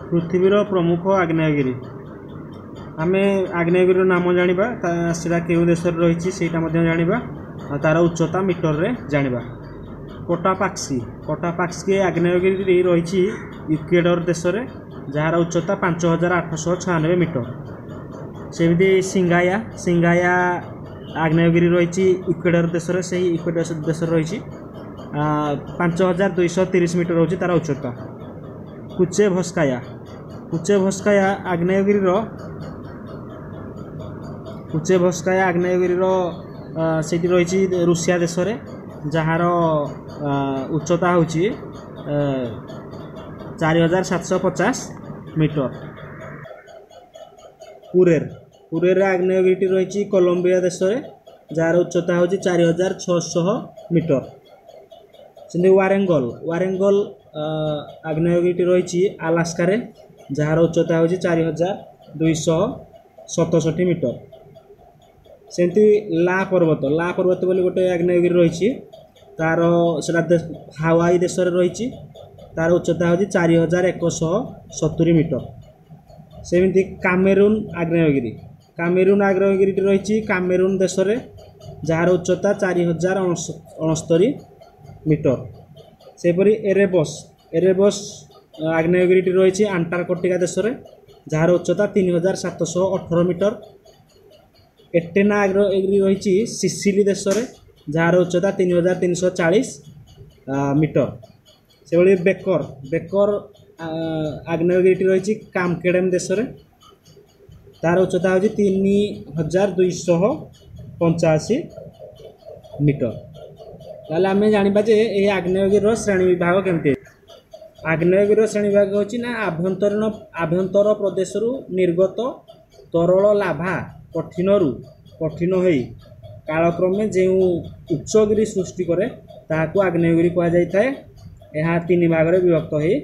पृथ्वीर प्रमुख आग्नेयगिरी आमे आग्नेयगिरी नाम जानिबा सेटा केउ देश रे रहिछि सेटा मध्ये जानिबा तार उच्चता मीटर रे जानिबा। कोटापाक्सी आग्नेयगिरी रहिछि इक्वेडर देश रे जार उच्चता 5896 मीटर। सेमिति सिंगाया आग्नेयगिरी रहिछि इक्वेडर देश रे सेही इक्वेडर देश रे रहिछि 5230 मीटर होछि तार उच्चता। कुचेभस्काया आग्नेयगिरी सेठी रहिछि रूसिया देश रे जार उच्चता होछि 4750 मीटर। कुरेर आग्नेयगिरी रहिछि कोलंबिया देश रे जार उच्चता होछि 4600 मीटर। सेमि वारेंगल आग्नेयगिरी रहिछि अलास्का रे जार उच्चता होछि 4267 मीटर। सेमति ला पर्वत बोली गोटे आग्नेयगिरी रहिछि तार सेटा हावाई देश रे रहिछि तार उच्चता होछि 4170 मीटर। सेमति कामेरून आग्नेयगिरी रहिछि कामेरून देश रे जार उच्चता 4069 मीटर। सेपरि एरेबस आग्नेयगिरी रहिछि अंटार्कटिका देश रे जार उच्चता 3718 मीटर। एटेना आग्नेयगिरी रहिछि सिसिली देश रे जार उच्चता 3340 मीटर। सेभଳି बेकर आग्नेयगिरी रहिछि कामकेडेम देश रे तार उच्चता होछि 3285 मीटर। ताले आमे जानिबा जे ए आग्नेयगिरी श्रेणी विभाग केमते। आग्नेयगिरी श्रेणी विभाग होछि ना आभ्यंतर प्रदेश रु निर्गत तरल लाभा कठिन होई कालक्रमे जे उच्चगिरी सृष्टि करे ताहाकू आग्नेयगिरी कहा जाय थाए। यह 3 भाग रे विभक्त होई